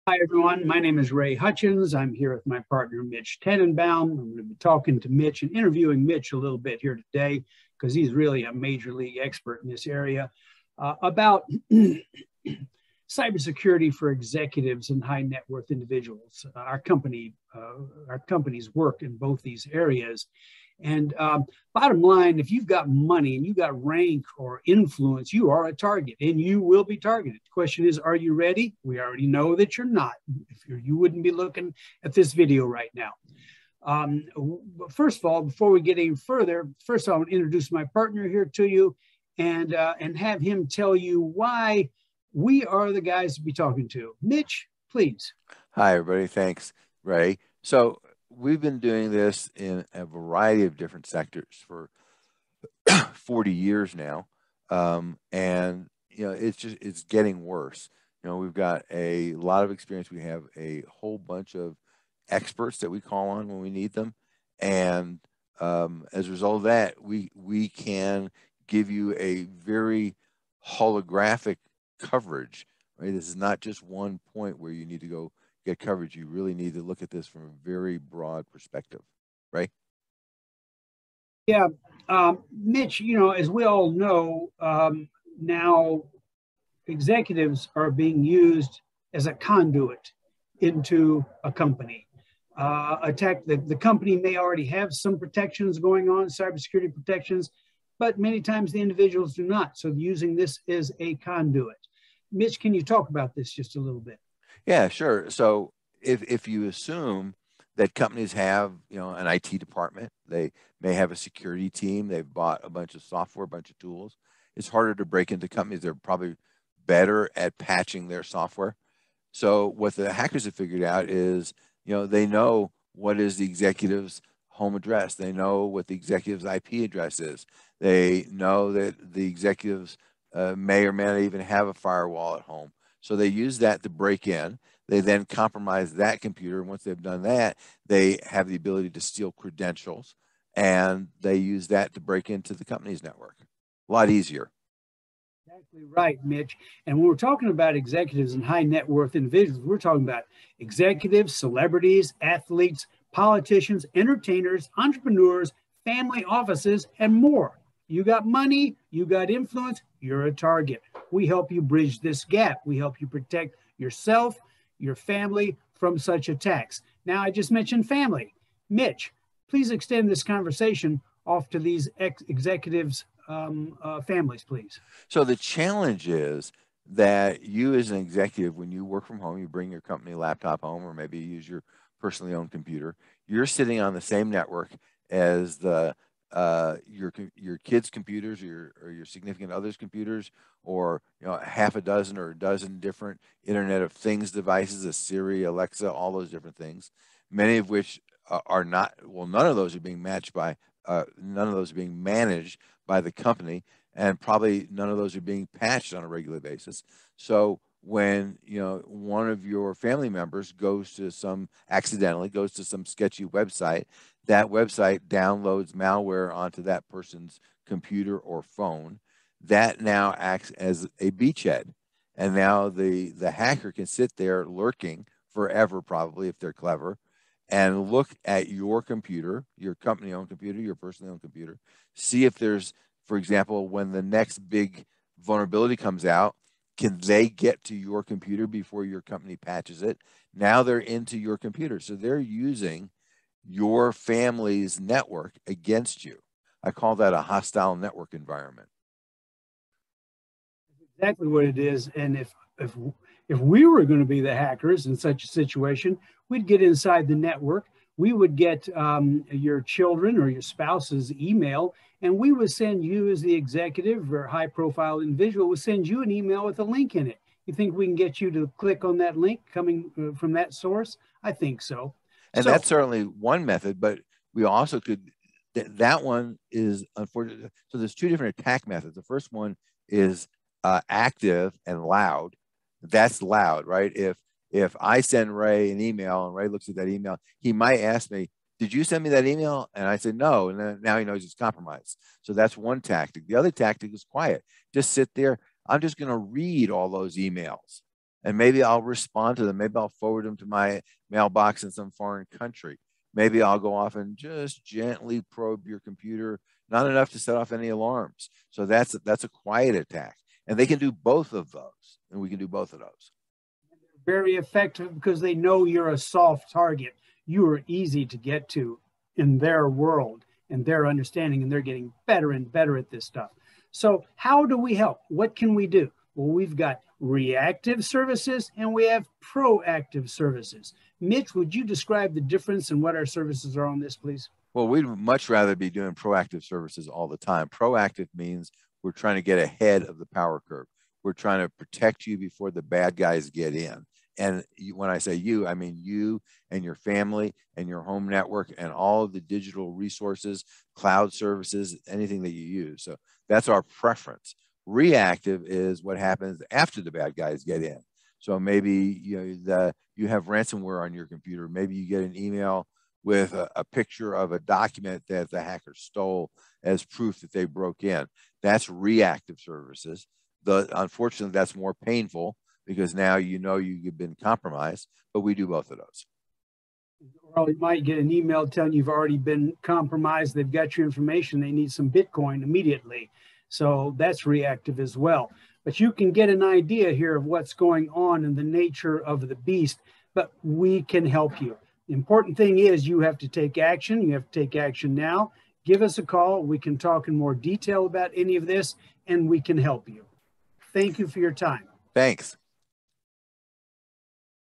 Hi, everyone. My name is Ray Hutchins. I'm here with my partner, Mitch Tanenbaum. I'm going to be talking to Mitch and interviewing Mitch a little bit here today because he's really a major league expert in this area about cybersecurity for executives and high net worth individuals. Our company's work in both these areas. And bottom line, if you've got money and you've got rank or influence, you are a target and you will be targeted. The question is, are you ready? We already know that you're not. You wouldn't be looking at this video right now. First of all, before we get any further, first I want to introduce my partner here to you and have him tell you why we are the guys to be talking to. Mitch, please. Hi, everybody. Thanks, Ray. So we've been doing this in a variety of different sectors for 40 years now. And, it's getting worse. We've got a lot of experience. We have a whole bunch of experts that we call on when we need them. And as a result of that, we can give you a very holographic coverage, right? This is not just one point where you need to go get coverage. You really need to look at this from a very broad perspective, right? Yeah, Mitch, as we all know, now executives are being used as a conduit into a company. The company may already have some protections going on, cybersecurity protections, but many times the individuals do not. So using this as a conduit. Mitch, can you talk about this just a little bit? Yeah, sure. So if you assume that companies have, an IT department, they may have a security team, they've bought a bunch of software, a bunch of tools. It's harder to break into companies. They're probably better at patching their software. So what the hackers have figured out is, they know what is the executive's home address. They know what the executive's IP address is. They know that the executives may or may not even have a firewall at home. So they use that to break in. They then compromise that computer. Once they've done that, they have the ability to steal credentials, and they use that to break into the company's network. A lot easier. Exactly right, Mitch. And when we're talking about executives and high net worth individuals, we're talking about executives, celebrities, athletes, politicians, entertainers, entrepreneurs, family offices, and more. You got money, you got influence, you're a target. We help you bridge this gap. We help you protect yourself, your family from such attacks. Now, I just mentioned family. Mitch, please extend this conversation off to these executives' families, please. So the challenge is that you as an executive, when you work from home, you bring your company laptop home, or maybe you use your personally owned computer, you're sitting on the same network as your kids' computers, or your significant other's computers, or half a dozen or a dozen different Internet of Things devices, a Siri, Alexa, all those different things, many of which are not, well, none of those are being matched by, none of those are being managed by the company, and probably none of those are being patched on a regular basis. So when one of your family members accidentally goes to some sketchy website, that website downloads malware onto that person's computer or phone. That now acts as a beachhead, and now the hacker can sit there lurking forever, probably, if they're clever, and look at your computer, your company-owned computer, your personally owned computer, see if there's, for example, when the next big vulnerability comes out, can they get to your computer before your company patches it? Now they're into your computer. So they're using your family's network against you. I call that a hostile network environment. Exactly what it is. And if we were going to be the hackers in such a situation, we'd get inside the network. We would get your children or your spouse's email, and we would send you, as the executive or high profile individual, would send you an email with a link in it. You think we can get you to click on that link coming from that source? I think so. And that's certainly one method, but we also could, that one is unfortunate. So there's two different attack methods. The first one is active and loud. That's loud, right? If I send Ray an email and Ray looks at that email, he might ask me, did you send me that email? And I said, no. And then now he knows it's compromised. So that's one tactic. The other tactic is quiet. Just sit there. I'm just going to read all those emails. and maybe I'll respond to them. Maybe I'll forward them to my mailbox in some foreign country. Maybe I'll go off and just gently probe your computer, not enough to set off any alarms. So that's a quiet attack. And they can do both of those, and we can do both of those. Very effective because they know you're a soft target. You are easy to get to in their world and their understanding, and they're getting better and better at this stuff. So how do we help? What can we do? Well, we've got reactive services and we have proactive services. Mitch, would you describe the difference and what our services are on this, please? Well, we'd much rather be doing proactive services all the time. Proactive means we're trying to get ahead of the power curve. We're trying to protect you before the bad guys get in. And when I say you, I mean you and your family and your home network and all of the digital resources, cloud services, anything that you use. So that's our preference. Reactive is what happens after the bad guys get in. So maybe you have ransomware on your computer. Maybe you get an email with a picture of a document that the hacker stole as proof that they broke in. That's reactive services. Unfortunately, that's more painful because now you've been compromised, but we do both of those. Or you might get an email telling you've already been compromised. They've got your information. They need some Bitcoin immediately. So that's reactive as well. But you can get an idea here of what's going on and the nature of the beast, but we can help you. The important thing is you have to take action. You have to take action now. Give us a call. We can talk in more detail about any of this, and we can help you. Thank you for your time. Thanks.